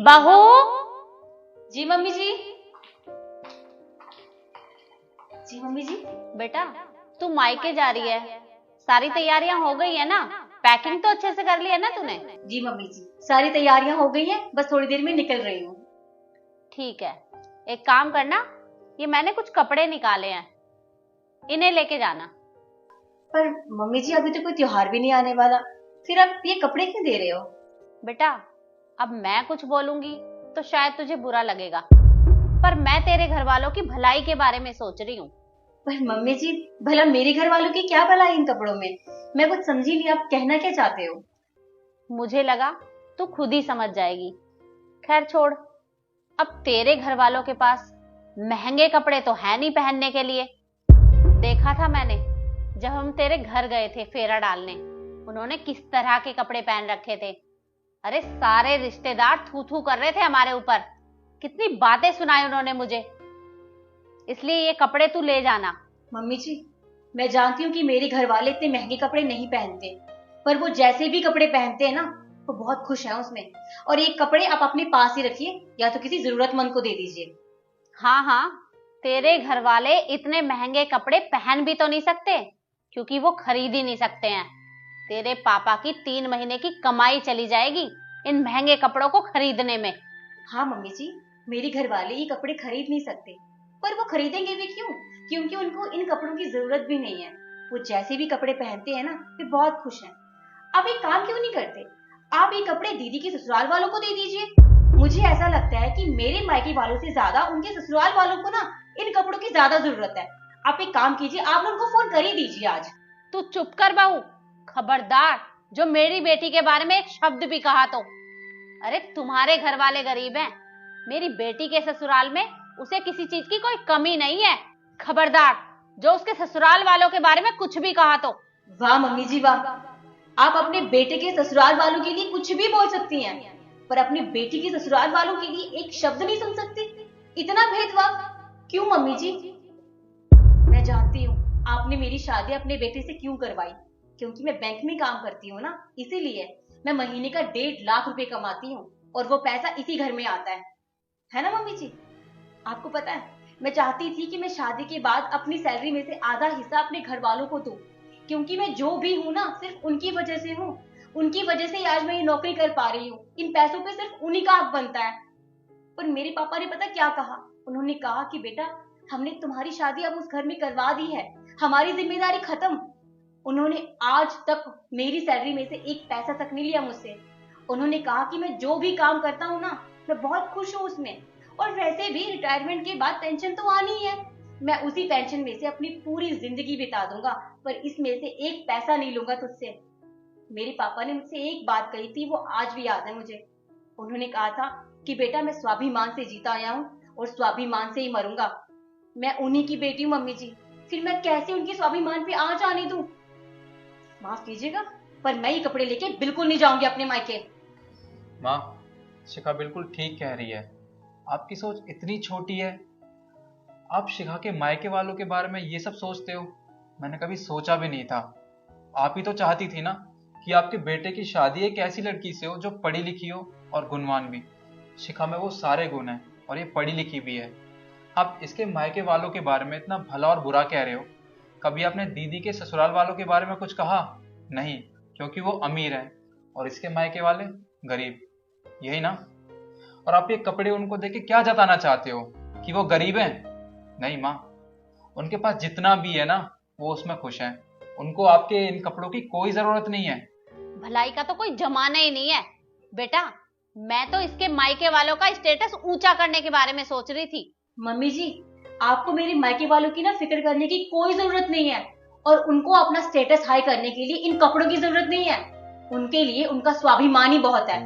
बहू। जी मम्मी जी। जी मम्मी जी। बेटा तू मायके जा रही है, सारी तैयारियां हो गई है ना? पैकिंग तो अच्छे से कर ली है ना तूने? जी मम्मी जी, सारी तैयारियां हो गई हैं, बस थोड़ी देर में निकल रही हूँ। ठीक है, एक काम करना, ये मैंने कुछ कपड़े निकाले हैं, इन्हें लेके जाना। पर मम्मी जी अभी तो कोई त्योहार भी नहीं आने वाला, फिर आप ये कपड़े क्यों दे रहे हो? बेटा अब मैं कुछ बोलूंगी तो शायद तुझे बुरा लगेगा, पर मैं तेरे घर वालों की भलाई के बारे में सोच रही हूँ। पर मम्मी जी, भला मेरे घर वालों की क्या भलाई इन कपड़ों में? मैं कुछ समझी नहीं, आप कहना क्या चाहते हो? मुझे लगा तू खुद ही समझ जाएगी। खैर छोड़, अब तेरे घर वालों के पास महंगे कपड़े तो है नहीं पहनने के लिए। देखा था मैंने जब हम तेरे घर गए थे फेरा डालने, उन्होंने किस तरह के कपड़े पहन रखे थे। अरे सारे रिश्तेदार थू थू कर रहे थे हमारे ऊपर, कितनी बातें सुनाई उन्होंने मुझे। इसलिए ये कपड़े तू ले जाना। मम्मी जी, मैं जानती हूँ कि मेरे घर वाले इतने महंगे कपड़े नहीं पहनते, पर वो जैसे भी कपड़े पहनते हैं ना, वो बहुत खुश हैं उसमें। और ये कपड़े आप अपने पास ही रखिए, या तो किसी जरूरतमंद को दे दीजिए। हाँ हाँ, तेरे घर वाले इतने महंगे कपड़े पहन भी तो नहीं सकते, क्योंकि वो खरीद ही नहीं सकते हैं। तेरे पापा की 3 महीने की कमाई चली जाएगी इन महंगे कपड़ों को खरीदने में। हाँ मम्मी जी, मेरे घर वाले ये कपड़े खरीद नहीं सकते, पर वो खरीदेंगे भी क्यों? क्योंकि उनको इन कपड़ों की जरूरत भी नहीं है। वो जैसे भी कपड़े पहनते हैं ना, वे बहुत खुश हैं। आप एक काम क्यों नहीं करते, आप ये कपड़े दीदी के ससुराल वालों को दे दीजिए। मुझे ऐसा लगता है कि मेरे मायके वालों से ज्यादा उनके ससुराल वालों को ना इन कपड़ों की ज्यादा जरूरत है। आप एक काम कीजिए, आप उनको फोन कर ही दीजिए आज। तू चुप कर बहू, खबरदार जो मेरी बेटी के बारे में एक शब्द भी कहा तो। अरे तुम्हारे घर वाले गरीब हैं, मेरी बेटी के ससुराल में उसे किसी चीज की कोई कमी नहीं है। खबरदार जो उसके ससुराल वालों के बारे में कुछ भी कहा तो। वाह मम्मी जी वाह, आप अपने बेटे के ससुराल वालों के लिए कुछ भी बोल सकती हैं, पर अपनी बेटी के ससुराल वालों के लिए एक शब्द नहीं सुन सकती। इतना भेदभाव क्यों मम्मी जी? मैं जानती हूँ आपने मेरी शादी अपने बेटे से क्यों करवाई, क्योंकि मैं बैंक में काम करती हूँ ना, इसीलिए। मैं महीने का 1.5 लाख रुपए कमाती हूँ, और वो पैसा इसी घर में आता है ना मम्मी जी? आपको पता है, मैं चाहती थी कि मैं शादी के बाद अपनी सैलरी में से आधा हिस्सा अपने घर वालों को दूं, क्योंकि मैं जो भी हूं ना सिर्फ उनकी वजह से हूँ। उनकी वजह से ही आज मैं ये नौकरी कर पा रही हूँ। इन पैसों पे सिर्फ उन्हीं का हक बनता है। पर मेरे पापा ने पता क्या कहा? उन्होंने कहा कि बेटा, हमने तुम्हारी शादी अब उस घर में करवा दी है, हमारी जिम्मेदारी खत्म। उन्होंने आज तक मेरी सैलरी में से एक पैसा तक नहीं लिया मुझसे। उन्होंने कहा कि मैं जो भी काम करता हूँ ना, मैं बहुत खुश हूँ उसमें, और वैसे भी रिटायरमेंट के बाद पेंशन तो आनी ही है। मैं उसी पेंशन में से अपनी पूरी जिंदगी बिता दूंगा, पर इसमें से एक पैसा नहीं लूंगा तुझसे। मेरे पापा ने मुझसे एक बात कही थी, वो आज भी याद है मुझे। उन्होंने कहा था कि बेटा, मैं स्वाभिमान से जीता आया हूँ और स्वाभिमान से ही मरूंगा। मैं उन्हीं की बेटी हूँ मम्मी जी, फिर मैं कैसे उनके स्वाभिमान पे आंच आने दूं? माफ कीजिएगा, पर मैं ये कपड़े लेके बिल्कुल नहीं जाऊंगी अपने मायके। माँ, शिखा बिल्कुल ठीक कह रही है। आपकी सोच इतनी छोटी है, आप शिखा के मायके वालों के बारे में ये सब सोचते हो। मैंने कभी सोचा भी नहीं था। आप ही तो चाहती थी ना कि आपके बेटे की शादी एक ऐसी लड़की से हो जो पढ़ी लिखी हो और गुणवान भी। शिखा में वो सारे गुण हैं और ये पढ़ी लिखी भी है। आप इसके मायके वालों के बारे में इतना भला और बुरा कह रहे हो। कभी आपने दीदी के ससुराल वालों के बारे में कुछ कहा? नहीं, क्योंकि वो अमीर है और इसके मायके वाले गरीब, यही ना? और आप ये कपड़े उनको देके क्या जताना चाहते हो कि वो गरीब हैं? नहीं माँ, उनके पास जितना भी है ना, वो उसमें खुश हैं। उनको आपके इन कपड़ों की कोई जरूरत नहीं है। भलाई का तो कोई जमाना ही नहीं है बेटा। मैं तो इसके मायके वालों का स्टेटस ऊंचा करने के बारे में सोच रही थी। मम्मी जी, आपको मेरे मायके वालों की ना फिक्र करने की कोई जरूरत नहीं है, और उनको अपना स्टेटस हाई करने के लिए इन कपड़ों की जरूरत नहीं है। उनके लिए उनका स्वाभिमान ही बहुत है।